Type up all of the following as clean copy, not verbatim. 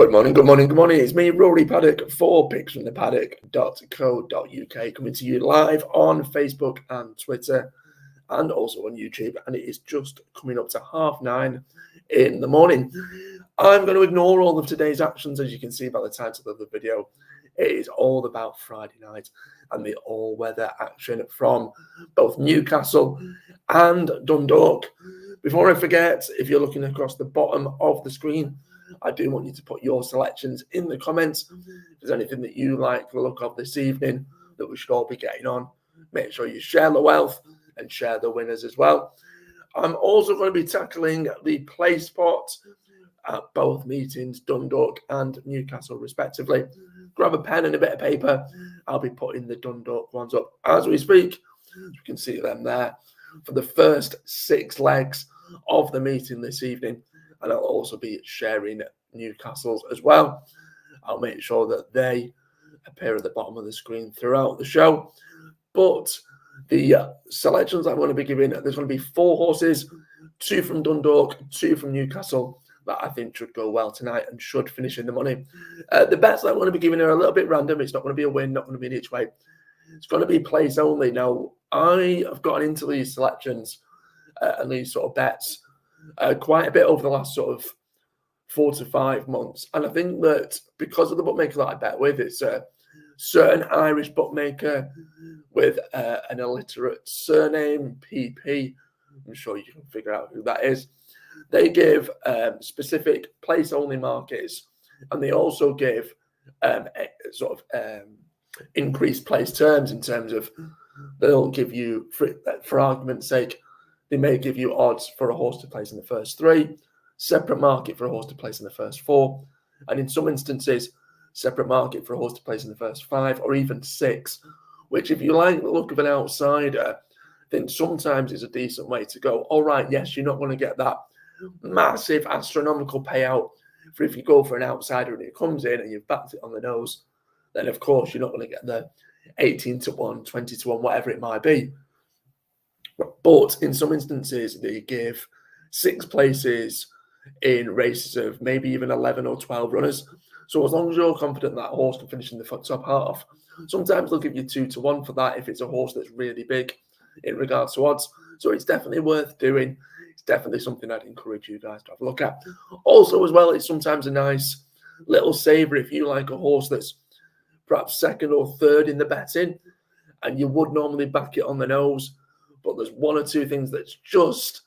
Good morning, good morning, good morning. It's me, Rory Paddock, for picksfromthepaddock.co.uk, coming to you live on Facebook and Twitter and also on YouTube. And it is just coming up to 9:30 in the morning. I'm going to ignore all of today's actions, as you can see by the title of the video. It is all about Friday night and the all-weather action from both Newcastle and Dundalk. Before I forget, if you're looking across the bottom of the screen, I do want you to put your selections in the comments. If there's anything that you like the look of this evening that we should all be getting on, make sure you share the wealth and share the winners as well. I'm also going to be tackling the play spot at both meetings, Dundalk and Newcastle respectively. Grab a pen and a bit of paper. I'll be putting the Dundalk ones up as we speak. You can see them there for the first 6 legs of the meeting this evening. And I'll also be sharing Newcastle's as well. I'll make sure that they appear at the bottom of the screen throughout the show. But the selections I'm going to be giving, there's going to be 4 horses, 2 from Dundalk, 2 from Newcastle, that I think should go well tonight and should finish in the money. The bets that I'm going to be giving are a little bit random. It's not going to be a win, not going to be an each way. It's going to be place only. Now, I have gotten into these selections and these sort of bets quite a bit over the last sort of 4 to 5 months. And I think that because of the bookmaker that I bet with, it's a certain Irish bookmaker with an illiterate surname, PP. I'm sure you can figure out who that is. They give specific place-only markets, and they also give increased place terms in terms of they'll give you, for argument's sake, they may give you odds for a horse to place in the first 3, separate market for a horse to place in the first 4, and in some instances, separate market for a horse to place in the first 5 or even 6, which if you like the look of an outsider, I think sometimes is a decent way to go. All right, yes, you're not going to get that massive astronomical payout for if you go for an outsider and it comes in and you've backed it on the nose, then of course you're not going to get the 18 to 1, 20 to 1, whatever it might be. But in some instances, they give 6 places in races of maybe even 11 or 12 runners. So as long as you're confident that horse can finish in the top half, sometimes they'll give you 2 to 1 for that if it's a horse that's really big in regards to odds. So it's definitely worth doing. It's definitely something I'd encourage you guys to have a look at. Also, as well, it's sometimes a nice little saver if you like a horse that's perhaps 2nd or 3rd in the betting, and you would normally back it on the nose, but there's 1 or 2 things that's just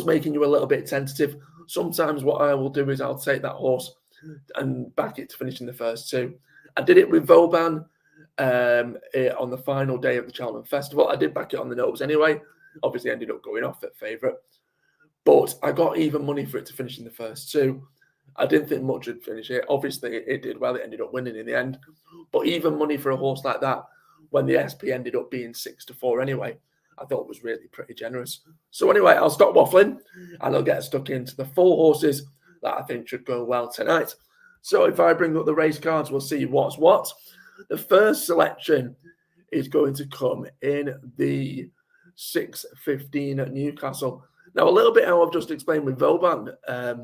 making you a little bit tentative. Sometimes what I will do is I'll take that horse and back it to finish in the first 2. I did it with Vauban on the final day of the Cheltenham Festival. I did back it on the nose anyway. Obviously, ended up going off at favourite. But I got even money for it to finish in the first 2. I didn't think much would finish it. Obviously, it did well. It ended up winning in the end. But even money for a horse like that, when the SP ended up being 6 to 4 anyway, I thought was really pretty generous. So anyway, I'll stop waffling and I'll get stuck into the 4 horses that I think should go well tonight. So if I bring up the race cards, we'll see what's what. The first selection is going to come in the 6:15 at Newcastle. Now, a little bit how I've just explained with Vauban, I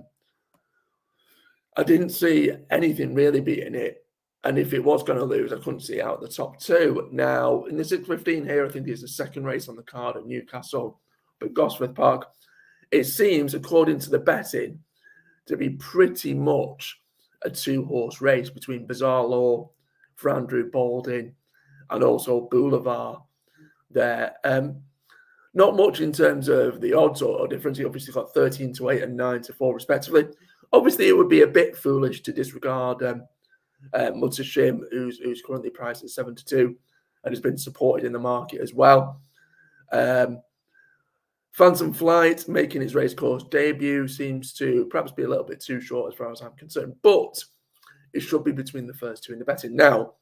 didn't see anything really beating it. And if it was going to lose, I couldn't see out the top 2. Now, in the 6:15 here, I think it's the second race on the card at Newcastle, but Gosforth Park, it seems, according to the betting, to be pretty much a 2-horse race between Bizarre Law, for Andrew Balding, and also Boulevard there. Not much in terms of the odds or difference. He obviously got 13 to 8 and 9 to 4 respectively. Obviously, it would be a bit foolish to disregard Mutashim, who's currently priced at 7 to 2 and has been supported in the market as well. Phantom Flight making his race course debut seems to perhaps be a little bit too short as far as I'm concerned, but it should be between the first 2 in the betting. Now,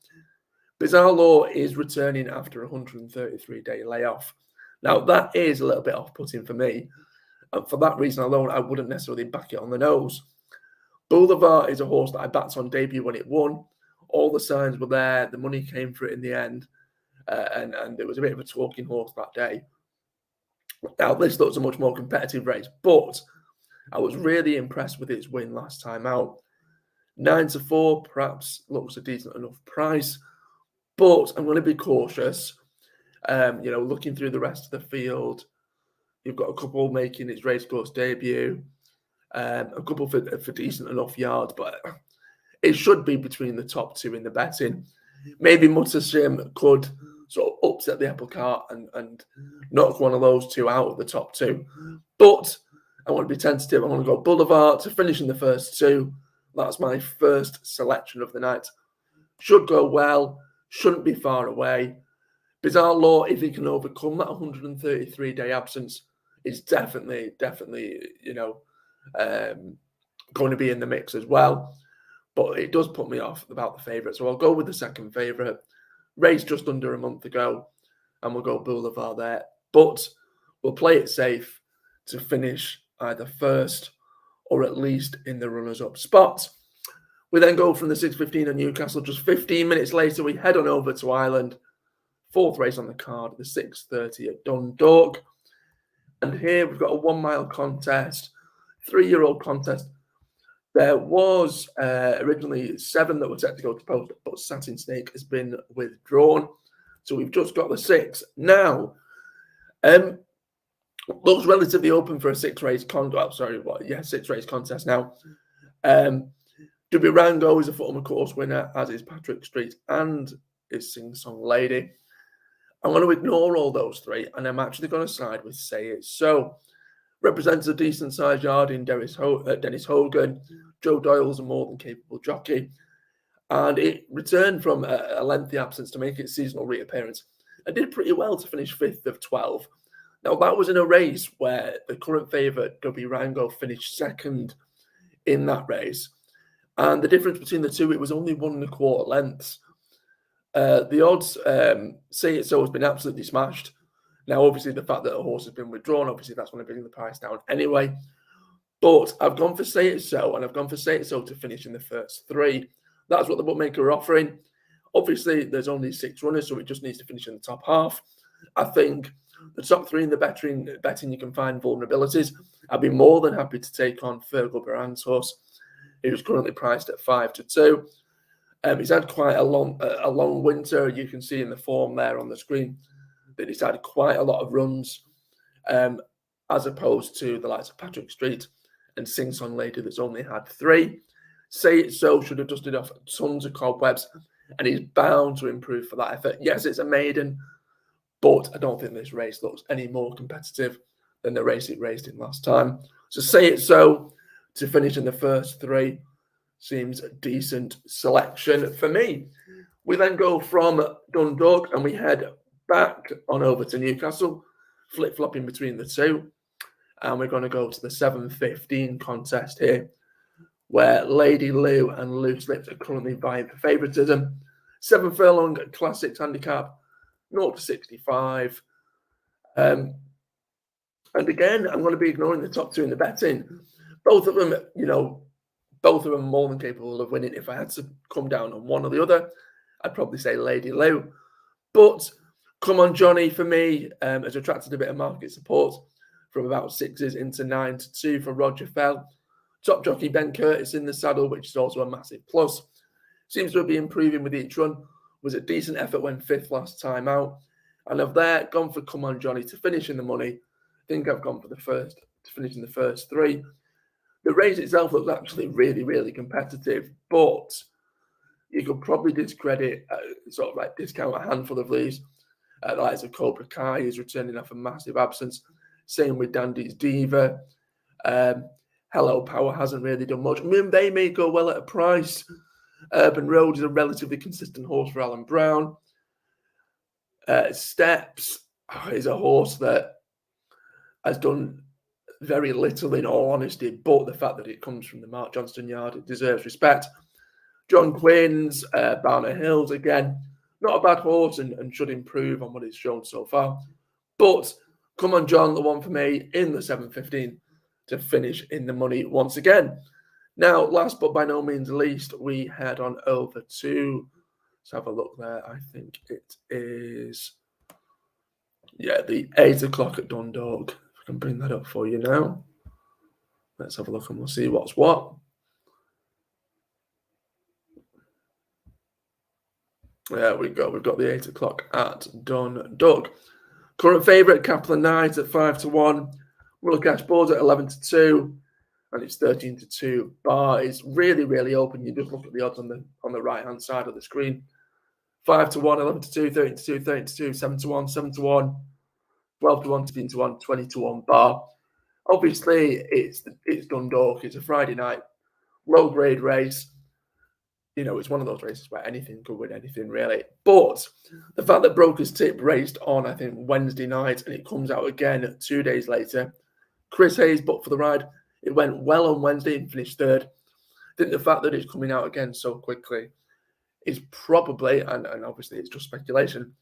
Bizarre Law is returning after a 133-day layoff. Now, that is a little bit off-putting for me, and for that reason alone, I wouldn't necessarily back it on the nose. Boulevard is a horse that I backed on debut when it won. All the signs were there. The money came for it in the end, and it was a bit of a talking horse that day. Now, this looks a much more competitive race, but I was really impressed with its win last time out. 9-4 perhaps looks a decent enough price, but I'm going to be cautious. Looking through the rest of the field, you've got a couple making its racecourse debut, a couple for decent enough yards, but it should be between the top two in the betting. Maybe Muttershim could sort of upset the apple cart and knock one of those two out of the top two. But I want to be tentative. I want to go Boulevard to finish in the first two. That's my first selection of the night. Should go well, shouldn't be far away. Bizarre Law, if he can overcome that 133-day absence, is definitely, going to be in the mix as well. But it does put me off about the favourite. So I'll go with the second favourite. Raced just under a month ago, and we'll go Boulevard there. But we'll play it safe to finish either first or at least in the runners-up spot. We then go from the 6:15 at Newcastle. Just 15 minutes later, we head on over to Ireland. Fourth race on the card, the 6:30 at Dundalk. And here we've got a 1 mile contest, 3-year-old contest. There was originally 7 that were set to go to post, but Satin Snake has been withdrawn. So we've just got the 6. Now, looks relatively open for a 6-race contest. Six-race contest now. Rango is a former course winner, as is Patrick Street and is Sing Song Lady. I'm going to ignore all those 3, and I'm actually going to side with Say It So. Represents a decent-sized yard in Dennis Hogan. Joe Doyle's a more than capable jockey. And it returned from a lengthy absence to make its seasonal reappearance and did pretty well to finish 5th of 12. Now, that was in a race where the current favourite, Rango, finished 2nd in that race. And the difference between the two, it was only 1 1/4 lengths. The odds, Say It So, has been absolutely smashed. Now, obviously, the fact that a horse has been withdrawn, obviously, that's going to bring the price down anyway. But I've gone for Say It So, and I've gone for Say It So to finish in the first 3. That's what the bookmaker are offering. Obviously, there's only 6 runners, so it just needs to finish in the top half. I think the top 3 in the betting you can find vulnerabilities. I'd be more than happy to take on Fergal Baran's horse, who's currently priced at 5-2. He's had quite a long winter. You can see in the form there on the screen that he's had quite a lot of runs, as opposed to the likes of Patrick Street and Sing Song Lady that's only had 3. Say It So should have dusted off tons of cobwebs, and he's bound to improve for that effort. Yes, it's a maiden, but I don't think this race looks any more competitive than the race it raced in last time. So Say It So to finish in the first 3 seems a decent selection for me. We then go from Dundalk and we head back on over to Newcastle, flip-flopping between the two. And we're going to go to the 7:15 contest here, where Lady Lou and Loose Lips are currently vying for favouritism. 7 furlong classics handicap, 0-65. And again, I'm going to be ignoring the top 2 in the betting. Both of them, more than capable of winning. If I had to come down on one or the other, I'd probably say Lady Lou. But Come On Johnny, for me, has attracted a bit of market support from about 6s into 9-2 for Roger Fell. Top jockey Ben Curtis in the saddle, which is also a massive plus. Seems to be improving with each run. Was a decent effort when 5th last time out. And I've there gone for Come On Johnny to finish in the money. I think I've gone for the first to finish in the first 3. The race itself looks actually really, really competitive, but you could probably discount a handful of these. The likes of Cobra Kai is returning off a massive absence. Same with Dandy's Diva. Hello Power hasn't really done much. I mean, they may go well at a price. Urban Road is a relatively consistent horse for Alan Brown. Steps is a horse that has done very little, in all honesty, but the fact that it comes from the Mark Johnston yard, it deserves respect. John Quinn's Barner Hills, again, not a bad horse and should improve on what it's shown so far. But Come On John, the one for me in the 7:15 to finish in the money once again. Now, last but by no means least, we head on over to, let's have a look there. I think it is, the 8 o'clock at Dundalk. If I can bring that up for you now. Let's have a look and we'll see what's what. There we go. We've got the 8 o'clock at Dundalk. Current favourite, Capital Knight at 5-1. Will Cash Boards at 11-2. And it's 13-2 bar. It's really, really open. You just look at the odds on the right-hand side of the screen. 5-1, 11-2, 13-2, 13-2, 7-1, 7-1, 12-1, 15-1, 20-1 bar. Obviously, it's Dundalk. It's a Friday night, low-grade race. You know, it's one of those races where anything could win anything, really. But the fact that Broker's Tip raced on, I think, Wednesday night, and it comes out again 2 days later. Chris Hayes booked for the ride. It went well on Wednesday and finished third. I think the fact that it's coming out again so quickly is probably, and obviously it's just speculation,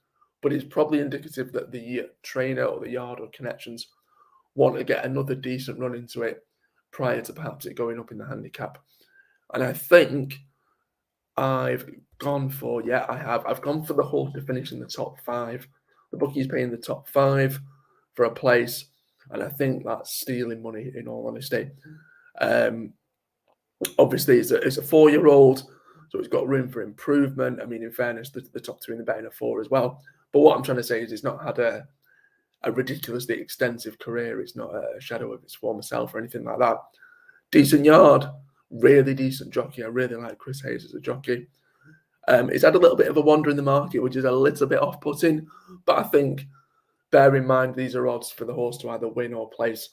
but it's probably indicative that the trainer or the yard or connections want to get another decent run into it prior to perhaps it going up in the handicap. And I think I've gone for, I've gone for the horse to finish in the top 5. The bookie's paying the top 5 for a place, and I think that's stealing money, in all honesty. Obviously, it's a 4-year-old, so it's got room for improvement. I mean, in fairness, the top 2 in the betting are 4 as well. But what I'm trying to say is it's not had a ridiculously extensive career. It's not a shadow of its former self or anything like that. Decent yard, really decent jockey. I really like Chris Hayes as a jockey. It's had a little bit of a wander in the market, which is a little bit off-putting, but I think, bear in mind, these are odds for the horse to either win or place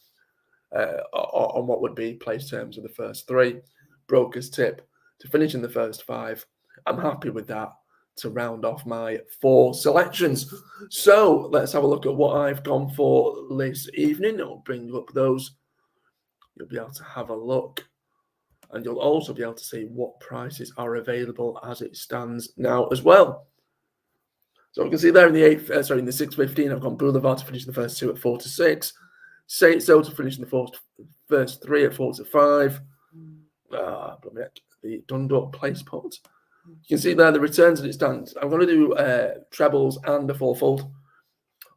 on what would be place terms of the first 3. Broker's Tip to finish in the first 5. I'm happy with that to round off my 4 selections. So let's have a look at what I've gone for this evening. I'll bring up those. You'll be able to have a look. And you'll also be able to see what prices are available as it stands now as well. So we can see there in the 6.15, I've gone Boulevard to finish in the first 2 at 4-6. Say It So to finish in the first 3 at 4-5. The Dundalk place pot. You can see there the returns as it stands. I'm going to do trebles and a fourfold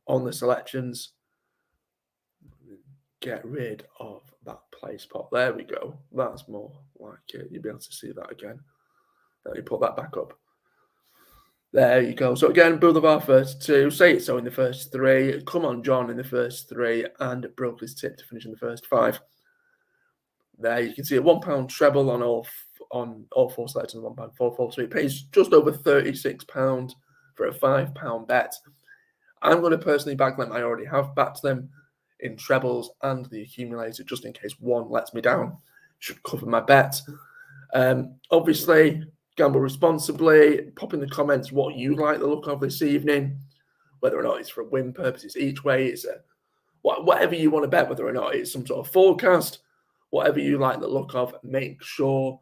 on the selections. Get rid of that place pot. There we go. That's more like it. You'll be able to see that again. Let me put that back up. There you go. So again, Boulevard first 2, Say It So in the first 3, Come On John in the first 3, and Broker's Tip to finish in the first 5. There you can see a £1 treble on all 4 selections, £1 fourfold. So it pays just over £36 for a £5 bet. I'm going to personally back them. I already have backed them in trebles and the accumulator, just in case one lets me down. Should cover my bet. Obviously, gamble responsibly. Pop in the comments what you like the look of this evening, whether or not it's for win purposes each way. It's whatever you want to bet, whether or not it's some sort of forecast, whatever you like the look of. Make sure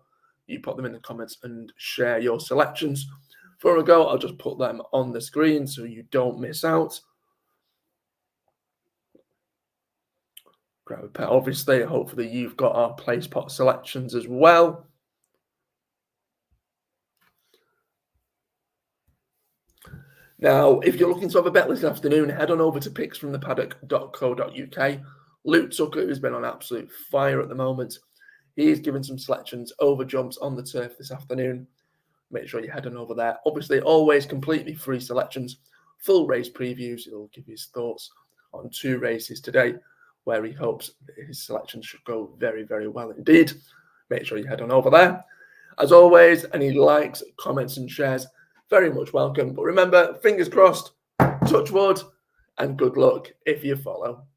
you put them in the comments and share your selections. Before I go, I'll just put them on the screen so you don't miss out. Grab a pet, obviously. Hopefully you've got our place pot selections as well. Now, if you're looking to have a bet this afternoon, head on over to picksfromthepaddock.co.uk. Luke Tucker, who's been on absolute fire at the moment, he's given some selections over jumps on the turf this afternoon. Make sure you head on over there. Obviously, always completely free selections, full race previews. He'll give his thoughts on 2 races today, where he hopes his selections should go very, very well indeed. Make sure you head on over there. As always, any likes, comments and shares, very much welcome. But remember, fingers crossed, touch wood, and good luck if you follow.